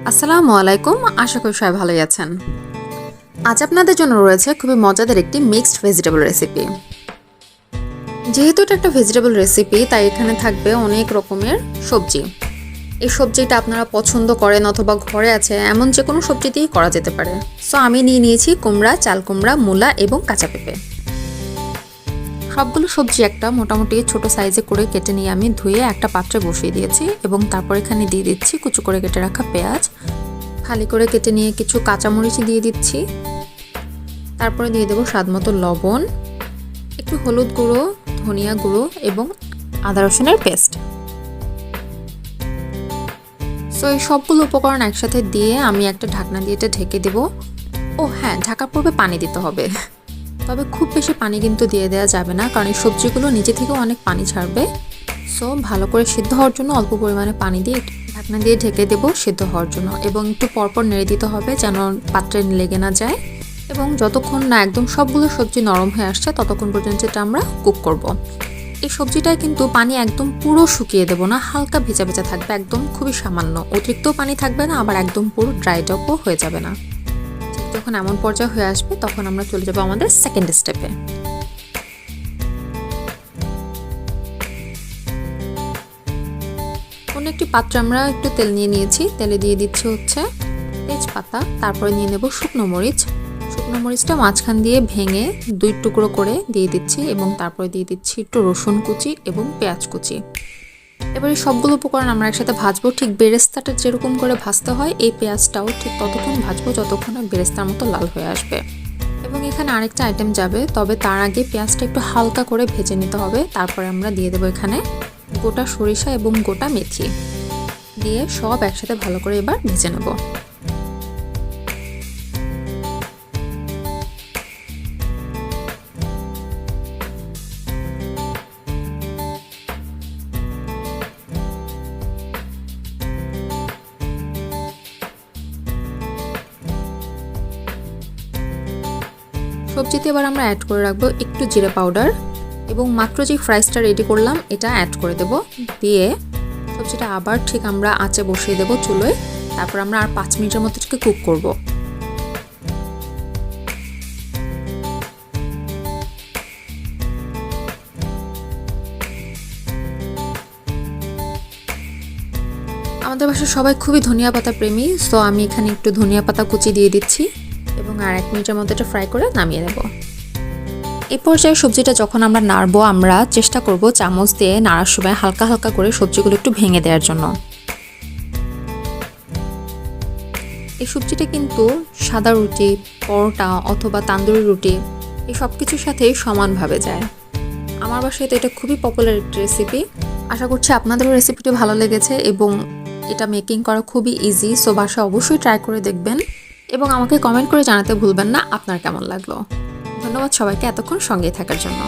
আসসালামু আলাইকুম, আশা করি সবাই ভালোই আছেন। আজ আপনাদের জন্য রয়েছে খুবই মজাদার একটি মিক্সড ভেজিটেবল রেসিপি। যেহেতু এটা একটা ভেজিটেবল রেসিপি, তাই এখানে থাকবে অনেক রকমের সবজি। এই সবজিটা আপনারা পছন্দ করেন অথবা ঘরে আছে এমন যে কোনো সবজি দিয়েই করা যেতে পারে। সো আমি নিয়ে নিয়েছি কুমড়া, চাল কুমড়া, মূলা এবং কাঁচা পেঁপে। সবগুলো সবজি একটা মোটামুটি ছোট সাইজে করে কেটে নিয়ে আমি ধুয়ে একটা পাত্রে বসিয়ে দিয়েছি এবং তারপর এখানে দিয়ে দিচ্ছি কুচো করে কেটে রাখা পেঁয়াজ, খালি করে কেটে নিয়ে কিছু কাঁচামরিচ দিয়ে দিচ্ছি। তারপরে দিয়ে দেবো স্বাদমতো লবণ, একটু হলুদ গুঁড়ো, ধনিয়া গুঁড়ো এবং আদা রসুনের পেস্ট। সো এই সবগুলো উপকরণ একসাথে দিয়ে আমি একটা ঢাকনা দিয়ে এটা ঢেকে দেবো। ও হ্যাঁ, ঢাকার পূর্বে পানি দিতে হবে, তবে খুব বেশি পানি কিন্তু দিয়ে দেওয়া যাবে না, কারণ এই সবজিগুলো নিচে থেকেও অনেক পানি ছাড়বে। সো ভালো করে সিদ্ধ হওয়ার জন্য অল্প পরিমাণে পানি দিয়ে ঢাকনা দিয়ে ঢেকে দেবো সিদ্ধ হওয়ার জন্য, এবং একটু পরপর নেড়ে দিতে হবে যেন পাত্রে লেগে না যায়। এবং যতক্ষণ না একদম সবগুলো সবজি নরম হয়ে আসছে ততক্ষণ পর্যন্ত এটা আমরা কুক করব। এই সবজিটায় কিন্তু পানি একদম পুরো শুকিয়ে দেবো না, হালকা ভেজা ভেজা থাকবে, একদম খুবই সামান্য, অতিরিক্ত পানি থাকবে না, আবার একদম পুরো ড্রাই টকও হয়ে যাবে না। ঠিক যখন এমন পর্যায়ে হয়ে আসবে তখন আমরা চলে যাবো আমাদের সেকেন্ড স্টেপে। অন্য একটি পাত্রে আমরা একটু তেল নিয়ে নিয়েছি, তেলে দিয়ে দিচ্ছি হচ্ছে তেজপাতা, তারপরে নিয়ে নেব শুকনো মরিচ। শুকনো মরিচটা মাঝখান দিয়ে ভেঙে 2 টুকরো করে দিয়ে দিচ্ছি এবং তারপরে দিয়ে দিচ্ছি একটু রসুন কুচি এবং পেঁয়াজ কুচি। এবারে সবগুলো উপকরণ আমরা একসাথে ভাজবো, ঠিক বেরেস্তাটা যেরকম করে ভাজতে হয় এই পেঁয়াজটাও ঠিক ততক্ষণ ভাজবো যতক্ষণ বেরেস্তার মতো লাল হয়ে আসবে। এবং এখানে আরেকটা আইটেম যাবে, তবে তার আগে পেঁয়াজটা একটু হালকা করে ভেজে নিতে হবে। তারপরে আমরা দিয়ে দেবো এখানে গোটা সরিষা এবং গোটা মেথি দিয়ে সব একসাথে ভালো করে এবার ভেজে নেব। সবজিতে এবার আমরা অ্যাড করে রাখবো একটু জিরে পাউডার এবং মাত্র যে ফ্রাইসটা রেডি করলাম এটা অ্যাড করে দেব। দিয়ে সবজিটা আবার ঠিক আমরা আঁচে বসিয়ে দেব চুলোয়। তারপর আমরা আর 5 মিনিটের মতো এটাকে কুক করব। আমাদের বাসায় সবাই খুবই ধনিয়া পাতা প্রেমী, সো আমি এখানে একটু ধনিয়া পাতা কুচি দিয়ে দিচ্ছি এবং আর 1 মিনিটের মতো এটা ফ্রাই করে নামিয়ে নেব। এই পর্যায়ে সবজিটা যখন আমরা নাড়বো আমরা চেষ্টা করব চামচ দিয়ে নাড়ার সময় হালকা হালকা করে সবজিগুলো একটু ভেঙে দেওয়ার জন্য। এই সবজিটা কিন্তু সাদা রুটি, পরোটা অথবা তান্দুরি রুটি এই সব কিছুর সাথেই সমানভাবে যায়। আমার বাসায় তো এটা খুবই পপুলার একটা রেসিপি। আশা করছি আপনাদেরও রেসিপিটি ভালো লেগেছে এবং এটা মেকিং করা খুবই ইজি। সো বাসায় অবশ্যই ট্রাই করে দেখবেন এবং আমাকে কমেন্ট করে জানাতে ভুলবেন না আপনার কেমন লাগলো। ধন্যবাদ সবাইকে এতক্ষণ সঙ্গে থাকার জন্য।